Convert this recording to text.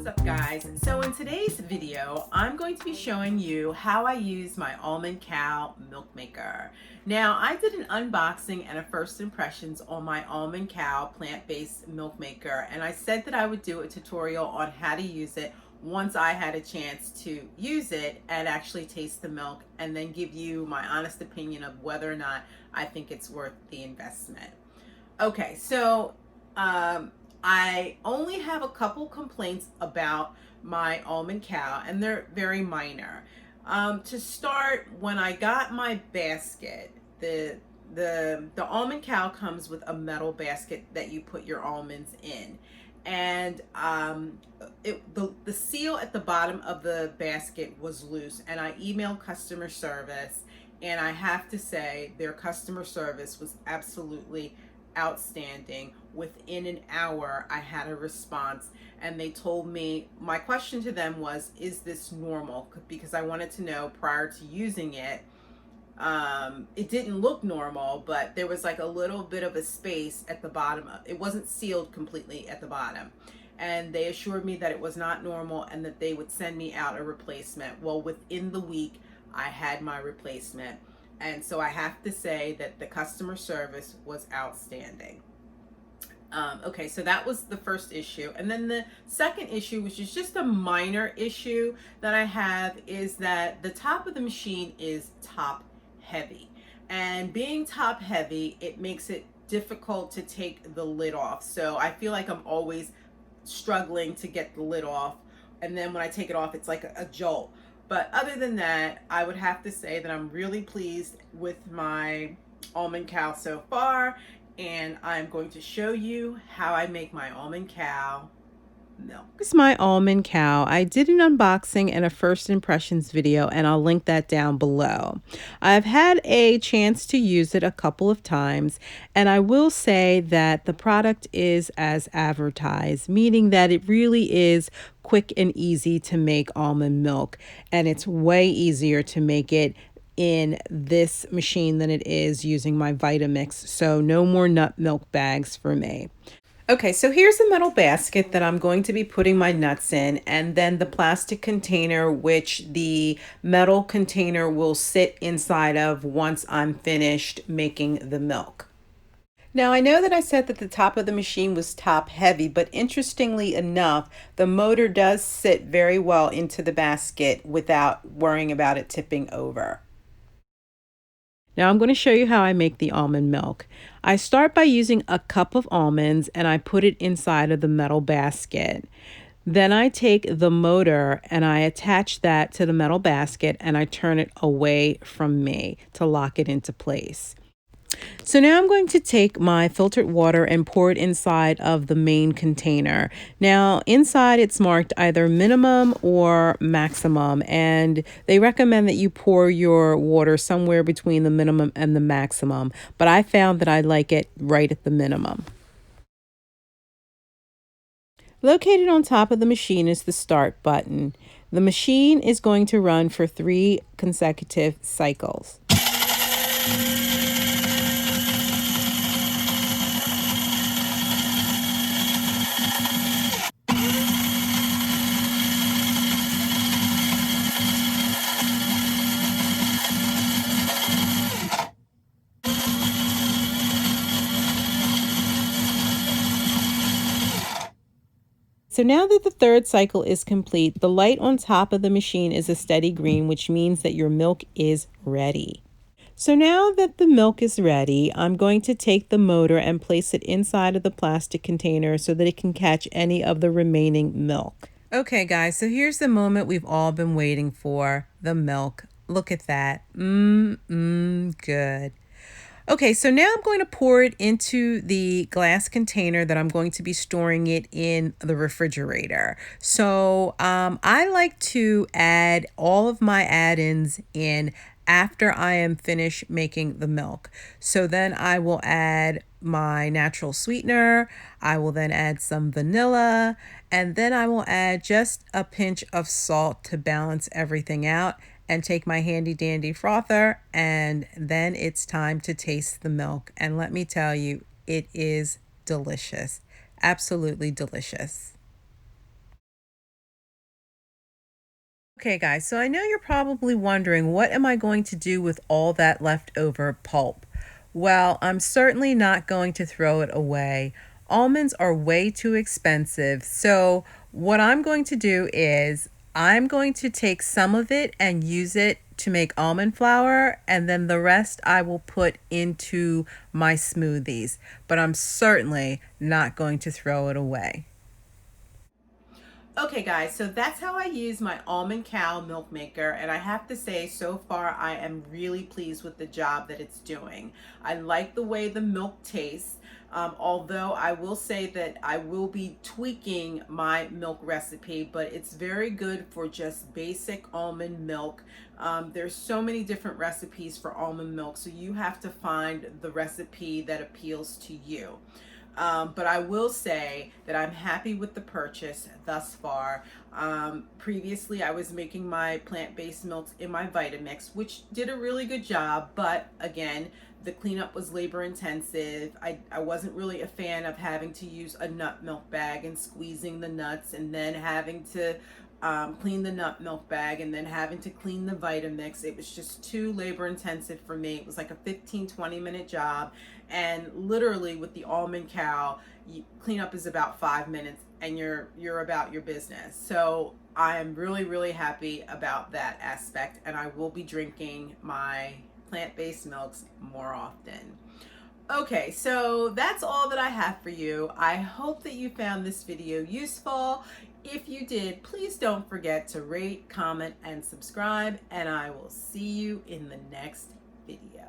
What's up, guys? So in today's video, I'm going to be showing you how I use my Almond Cow milk maker. Now, I did an unboxing and a first impressions on my Almond Cow plant-based milk maker, and I said that I would do a tutorial on how to use it once I had a chance to use it and actually taste the milk, and then give you my honest opinion of whether or not I think it's worth the investment. Okay, so I only have a couple complaints about my Almond Cow, and they're very minor. To start, when I got my basket, the Almond Cow comes with a metal basket that you put your almonds in, and the seal at the bottom of the basket was loose, and I emailed customer service, and I have to say their customer service was absolutely outstanding. Within an hour, I had a response, and they told me, my question to them was, is this normal? Because I wanted to know prior to using it. It didn't look normal, but there was like a little bit of a space at the bottom. It wasn't sealed completely at the bottom. And they assured me that it was not normal and that they would send me out a replacement. Well, within the week, I had my replacement. And so I have to say that the customer service was outstanding. Okay, so that was the first issue. And then the second issue, which is just a minor issue that I have, is that the top of the machine is top heavy. And being top heavy, it makes it difficult to take the lid off. So I feel like I'm always struggling to get the lid off. And then when I take it off, it's like a jolt. But other than that, I would have to say that I'm really pleased with my Almond Cow so far, and I'm going to show you how I make my Almond Cow milk. This is my Almond Cow. I did an unboxing and a first impressions video, and I'll link that down below. I've had a chance to use it a couple of times, and I will say that the product is as advertised, meaning that it really is quick and easy to make almond milk, and it's way easier to make it in this machine than it is using my Vitamix, so no more nut milk bags for me. Okay, so here's the metal basket that I'm going to be putting my nuts in, and then the plastic container which the metal container will sit inside of once I'm finished making the milk. Now, I know that I said that the top of the machine was top heavy, but interestingly enough, the motor does sit very well into the basket without worrying about it tipping over. Now I'm going to show you how I make the almond milk. I start by using a cup of almonds and I put it inside of the metal basket. Then I take the motor and I attach that to the metal basket and I turn it away from me to lock it into place. So now I'm going to take my filtered water and pour it inside of the main container. Now inside it's marked either minimum or maximum, and they recommend that you pour your water somewhere between the minimum and the maximum, but I found that I like it right at the minimum. Located on top of the machine is the start button. The machine is going to run for 3 consecutive cycles. So now that the third cycle is complete, the light on top of the machine is a steady green, which means that your milk is ready. So now that the milk is ready, I'm going to take the motor and place it inside of the plastic container so that it can catch any of the remaining milk. Okay, guys, so here's the moment we've all been waiting for, the milk. Look at that. Good. Okay, so now I'm going to pour it into the glass container that I'm going to be storing it in the refrigerator. So I like to add all of my add-ins in after I am finished making the milk. So then I will add my natural sweetener. I will then add some vanilla, and then I will add just a pinch of salt to balance everything out, and take my handy dandy frother, and then it's time to taste the milk. And let me tell you, it is delicious. Absolutely delicious. Okay, guys, so I know you're probably wondering, what am I going to do with all that leftover pulp? Well, I'm certainly not going to throw it away. Almonds are way too expensive. So, what I'm going to do is I'm going to take some of it and use it to make almond flour, and then the rest I will put into my smoothies. But I'm certainly not going to throw it away. Okay, guys, so that's how I use my almond cow milk maker, and I have to say, so far I am really pleased with the job that it's doing. I like the way the milk tastes, although I will say that I will be tweaking my milk recipe, but it's very good for just basic almond milk. There's so many different recipes for almond milk, so you have to find the recipe that appeals to you. But I will say that I'm happy with the purchase thus far. Previously, I was making my plant-based milks in my Vitamix, which did a really good job, but again, the cleanup was labor intensive. I wasn't really a fan of having to use a nut milk bag and squeezing the nuts and then having to clean the nut milk bag and then having to clean the Vitamix. It was just too labor intensive for me. It was like a 15-20 minute job, and literally with the almond cow, cleanup is about 5 minutes and you're about your business. So I am really happy about that aspect, and I will be drinking my plant-based milks more often. Okay, so that's all that I have for you. I hope that you found this video useful. If you did, please don't forget to rate, comment, and subscribe, and I will see you in the next video.